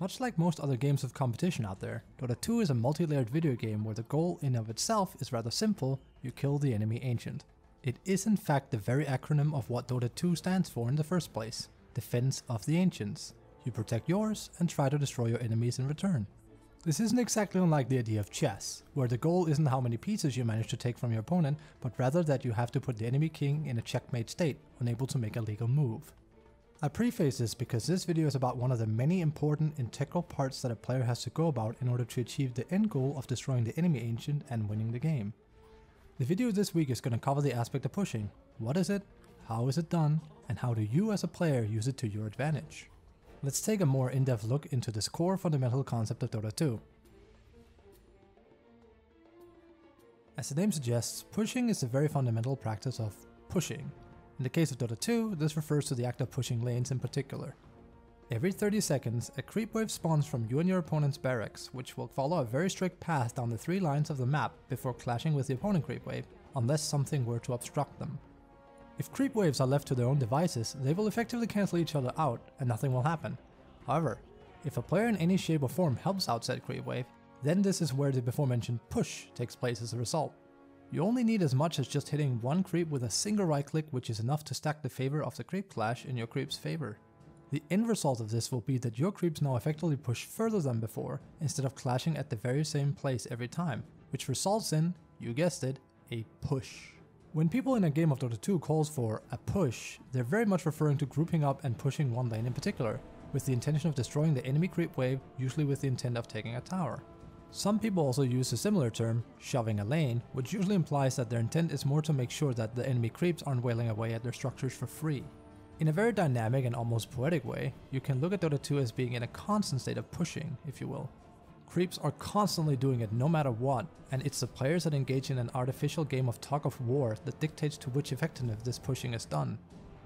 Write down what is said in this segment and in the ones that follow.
Much like most other games of competition out there, Dota 2 is a multi-layered video game where the goal in of itself is rather simple: you kill the enemy ancient. It is in fact the very acronym of what Dota 2 stands for in the first place: Defense of the Ancients. You protect yours and try to destroy your enemies in return. This isn't exactly unlike the idea of chess, where the goal isn't how many pieces you manage to take from your opponent, but rather that you have to put the enemy king in a checkmate state, unable to make a legal move. I preface this because this video is about one of the many important integral parts that a player has to go about in order to achieve the end goal of destroying the enemy ancient and winning the game. The video this week is going to cover the aspect of pushing. What is it, how is it done, and how do you as a player use it to your advantage? Let's take a more in-depth look into this core fundamental concept of Dota 2. As the name suggests, pushing is a very fundamental practice of pushing. In the case of Dota 2, this refers to the act of pushing lanes in particular. Every 30 seconds, a creep wave spawns from you and your opponent's barracks, which will follow a very strict path down the 3 lines of the map before clashing with the opponent creep wave, unless something were to obstruct them. If creep waves are left to their own devices, they will effectively cancel each other out and nothing will happen. However, if a player in any shape or form helps out said creep wave, then this is where the before mentioned push takes place as a result. You only need as much as just hitting one creep with a single right click, which is enough to stack the favor of the creep clash in your creep's favor. The end result of this will be that your creeps now effectively push further than before, instead of clashing at the very same place every time, which results in, you guessed it, a push. When people in a game of Dota 2 calls for a push, they're very much referring to grouping up and pushing one lane in particular, with the intention of destroying the enemy creep wave, usually with the intent of taking a tower. Some people also use a similar term, shoving a lane, which usually implies that their intent is more to make sure that the enemy creeps aren't wailing away at their structures for free. In a very dynamic and almost poetic way, you can look at Dota 2 as being in a constant state of pushing, if you will. Creeps are constantly doing it no matter what, and it's the players that engage in an artificial game of tug of war that dictates to which effectiveness this pushing is done.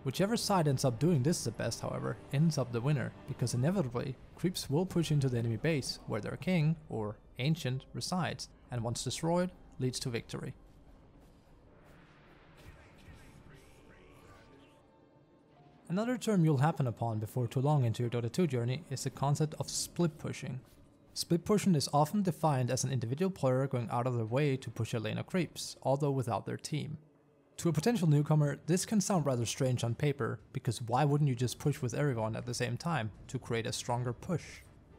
Whichever side ends up doing this the best, however, ends up the winner, because inevitably, creeps will push into the enemy base, where their king, or ancient, resides, and once destroyed, leads to victory. Another term you'll happen upon before too long into your Dota 2 journey is the concept of split pushing. Split pushing is often defined as an individual player going out of their way to push a lane of creeps, although without their team. To a potential newcomer, this can sound rather strange on paper, because why wouldn't you just push with everyone at the same time to create a stronger push?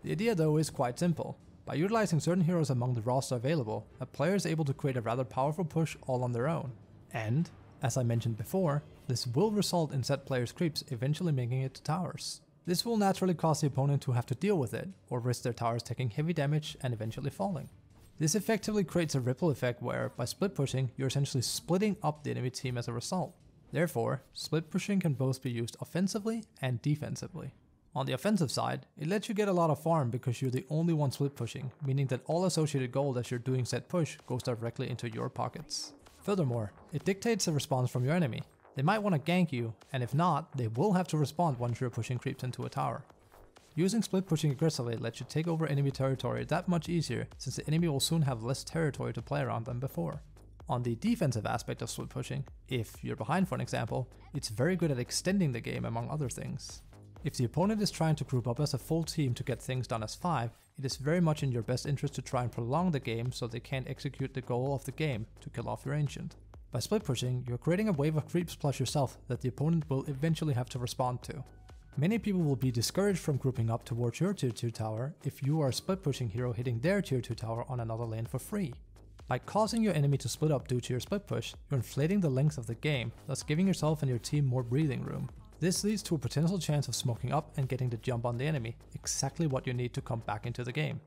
The idea though is quite simple. By utilizing certain heroes among the roster available, a player is able to create a rather powerful push all on their own. And, as I mentioned before, this will result in said player's creeps eventually making it to towers. This will naturally cause the opponent to have to deal with it, or risk their towers taking heavy damage and eventually falling. This effectively creates a ripple effect where, by split pushing, you're essentially splitting up the enemy team as a result. Therefore, split pushing can both be used offensively and defensively. On the offensive side, it lets you get a lot of farm because you're the only one split pushing, meaning that all associated gold as you're doing said push goes directly into your pockets. Furthermore, it dictates a response from your enemy. They might want to gank you, and if not, they will have to respond once you're pushing creeps into a tower. Using split pushing aggressively lets you take over enemy territory that much easier, since the enemy will soon have less territory to play around than before. On the defensive aspect of split pushing, if you're behind for an example, it's very good at extending the game among other things. If the opponent is trying to group up as a full team to get things done as 5, it is very much in your best interest to try and prolong the game so they can't execute the goal of the game to kill off your ancient. By split pushing, you're creating a wave of creeps plus yourself that the opponent will eventually have to respond to. Many people will be discouraged from grouping up towards your tier 2 tower if you are a split pushing hero hitting their tier 2 tower on another lane for free. By causing your enemy to split up due to your split push, you're inflating the length of the game, thus giving yourself and your team more breathing room. This leads to a potential chance of smoking up and getting the jump on the enemy, exactly what you need to come back into the game.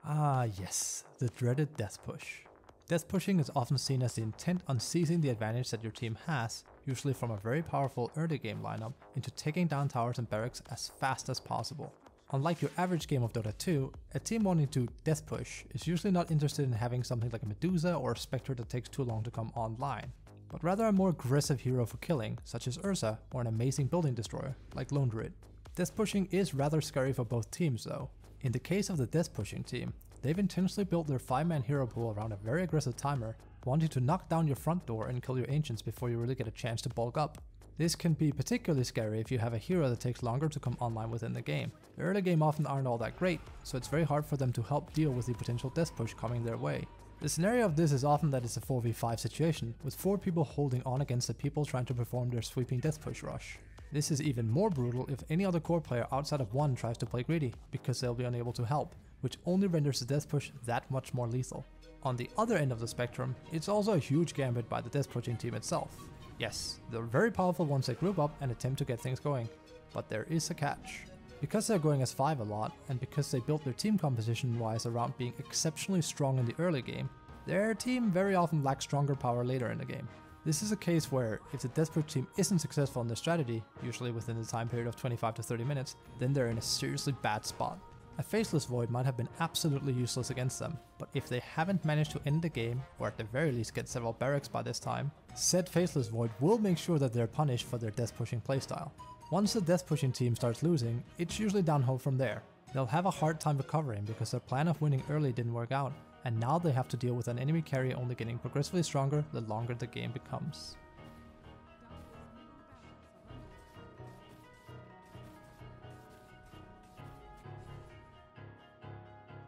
Ah yes, the dreaded death push. Death pushing is often seen as the intent on seizing the advantage that your team has, usually from a very powerful early game lineup, into taking down towers and barracks as fast as possible. Unlike your average game of Dota 2, a team wanting to death push is usually not interested in having something like a Medusa or a Spectre that takes too long to come online, but rather a more aggressive hero for killing, such as Ursa, or an amazing building destroyer, like Lone Druid. Death pushing is rather scary for both teams though. In the case of the death pushing team, they've intentionally built their 5-man hero pool around a very aggressive timer, wanting to knock down your front door and kill your ancients before you really get a chance to bulk up. This can be particularly scary if you have a hero that takes longer to come online within the game. The early game often aren't all that great, so it's very hard for them to help deal with the potential death push coming their way. The scenario of this is often that it's a 4v5 situation, with 4 people holding on against the people trying to perform their sweeping death push rush. This is even more brutal if any other core player outside of one tries to play greedy, because they'll be unable to help, which only renders the death push that much more lethal. On the other end of the spectrum, it's also a huge gambit by the Deathpushing team itself. Yes, they're very powerful once they group up and attempt to get things going, but there is a catch. Because they're going as 5 a lot, and because they built their team composition wise around being exceptionally strong in the early game, their team very often lacks stronger power later in the game. This is a case where, if the Deathpush team isn't successful in their strategy, usually within the time period of 25 to 30 minutes, then they're in a seriously bad spot. A Faceless Void might have been absolutely useless against them, but if they haven't managed to end the game, or at the very least get several barracks by this time, said Faceless Void will make sure that they're punished for their Deathpushing playstyle. Once the Deathpushing team starts losing, it's usually downhill from there. They'll have a hard time recovering because their plan of winning early didn't work out, and now they have to deal with an enemy carry only getting progressively stronger the longer the game becomes.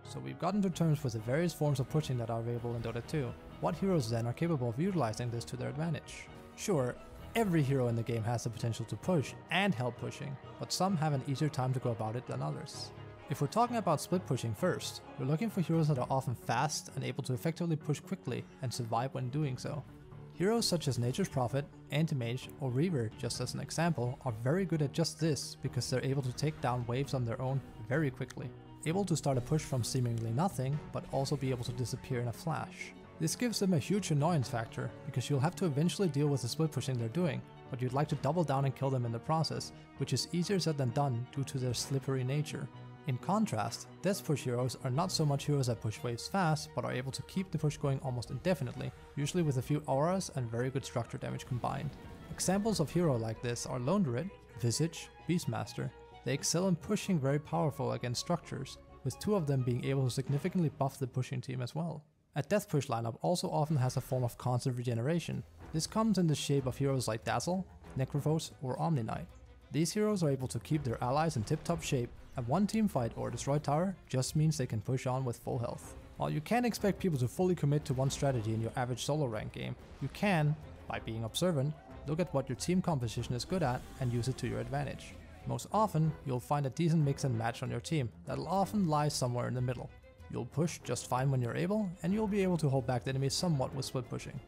So we've gotten to terms with the various forms of pushing that are available in Dota 2. What heroes then are capable of utilizing this to their advantage? Sure, every hero in the game has the potential to push and help pushing, but some have an easier time to go about it than others. If we're talking about split pushing first, we're looking for heroes that are often fast and able to effectively push quickly and survive when doing so. Heroes such as Nature's Prophet, Anti-Mage, or Reaver, just as an example, are very good at just this because they're able to take down waves on their own very quickly. Able to start a push from seemingly nothing, but also be able to disappear in a flash. This gives them a huge annoyance factor, because you'll have to eventually deal with the split pushing they're doing, but you'd like to double down and kill them in the process, which is easier said than done due to their slippery nature. In contrast, death push heroes are not so much heroes that push waves fast, but are able to keep the push going almost indefinitely, usually with a few auras and very good structure damage combined. Examples of hero like this are Lone Druid, Visage, Beastmaster. They excel in pushing very powerful against structures, with 2 of them being able to significantly buff the pushing team as well. A death push lineup also often has a form of constant regeneration. This comes in the shape of heroes like Dazzle, Necrophos, or Omni Knight. These heroes are able to keep their allies in tip-top shape, and one team fight or destroy tower just means they can push on with full health. While you can't expect people to fully commit to one strategy in your average solo rank game, you can, by being observant, look at what your team composition is good at and use it to your advantage. Most often, you'll find a decent mix and match on your team that'll often lie somewhere in the middle. You'll push just fine when you're able, and you'll be able to hold back the enemy somewhat with split pushing.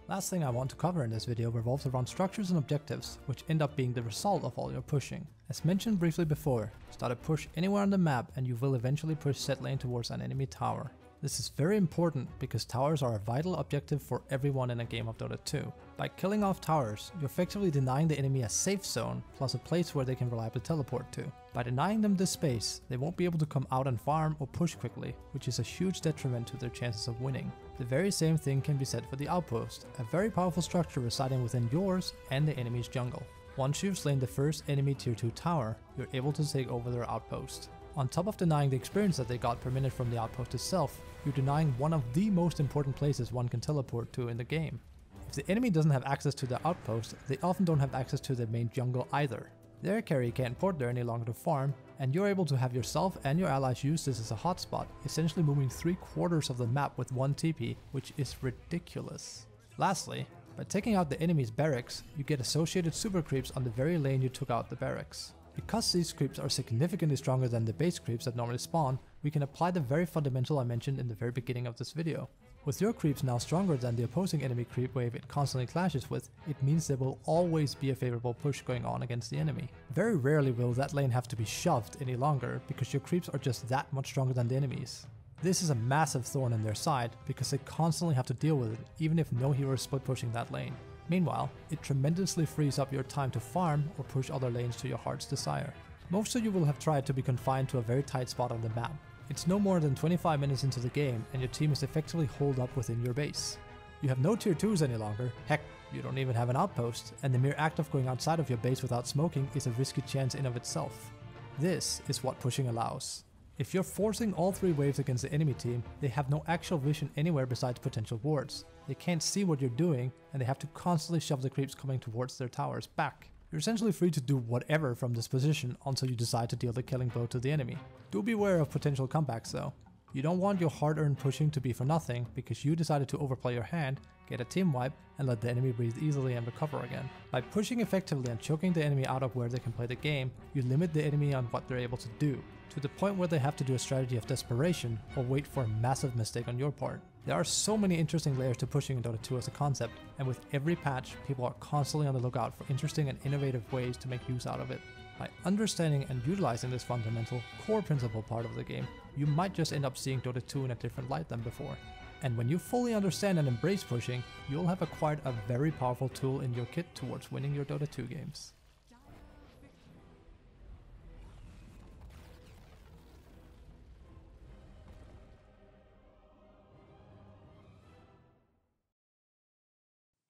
Last thing I want to cover in this video revolves around structures and objectives, which end up being the result of all your pushing. As mentioned briefly before, start a push anywhere on the map and you will eventually push set lane towards an enemy tower. This is very important because towers are a vital objective for everyone in a game of Dota 2. By killing off towers, you're effectively denying the enemy a safe zone plus a place where they can reliably teleport to. By denying them this space, they won't be able to come out and farm or push quickly, which is a huge detriment to their chances of winning. The very same thing can be said for the outpost, a very powerful structure residing within yours and the enemy's jungle. Once you've slain the first enemy tier 2 tower, you're able to take over their outpost. On top of denying the experience that they got per minute from the outpost itself, you're denying one of the most important places one can teleport to in the game. If the enemy doesn't have access to the outpost, they often don't have access to the main jungle either. Their carry can't port there any longer to farm, and you're able to have yourself and your allies use this as a hotspot, essentially moving 3/4 of the map with one TP, which is ridiculous. Lastly, by taking out the enemy's barracks, you get associated super creeps on the very lane you took out the barracks. Because these creeps are significantly stronger than the base creeps that normally spawn, we can apply the very fundamental I mentioned in the very beginning of this video. With your creeps now stronger than the opposing enemy creep wave it constantly clashes with, it means there will always be a favorable push going on against the enemy. Very rarely will that lane have to be shoved any longer, because your creeps are just that much stronger than the enemies. This is a massive thorn in their side, because they constantly have to deal with it, even if no hero is split pushing that lane. Meanwhile, it tremendously frees up your time to farm or push other lanes to your heart's desire. Most of you will have tried to be confined to a very tight spot on the map. It's no more than 25 minutes into the game and your team is effectively holed up within your base. You have no tier 2s any longer, heck, you don't even have an outpost, and the mere act of going outside of your base without smoking is a risky chance in of itself. This is what pushing allows. If you're forcing all 3 waves against the enemy team, they have no actual vision anywhere besides potential wards. They can't see what you're doing, and they have to constantly shove the creeps coming towards their towers back. You're essentially free to do whatever from this position until you decide to deal the killing blow to the enemy. Do beware of potential comebacks though. You don't want your hard-earned pushing to be for nothing because you decided to overplay your hand, get a team wipe, and let the enemy breathe easily and recover again. By pushing effectively and choking the enemy out of where they can play the game, you limit the enemy on what they're able to do, to the point where they have to do a strategy of desperation or wait for a massive mistake on your part. There are so many interesting layers to pushing in Dota 2 as a concept, and with every patch, people are constantly on the lookout for interesting and innovative ways to make use out of it. By understanding and utilizing this fundamental, core principle part of the game, you might just end up seeing Dota 2 in a different light than before. And when you fully understand and embrace pushing, you'll have acquired a very powerful tool in your kit towards winning your Dota 2 games.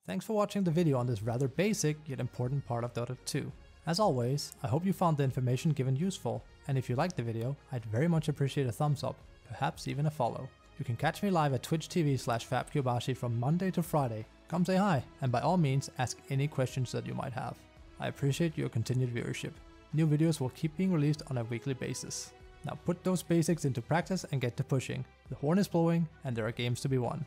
Thanks for watching the video on this rather basic yet important part of Dota 2. As always, I hope you found the information given useful, and if you liked the video, I'd very much appreciate a thumbs up, perhaps even a follow. You can catch me live at twitch.tv/fabkyobashi from Monday to Friday. Come say hi, and by all means ask any questions that you might have. I appreciate your continued viewership. New videos will keep being released on a weekly basis. Now put those basics into practice and get to pushing. The horn is blowing and there are games to be won.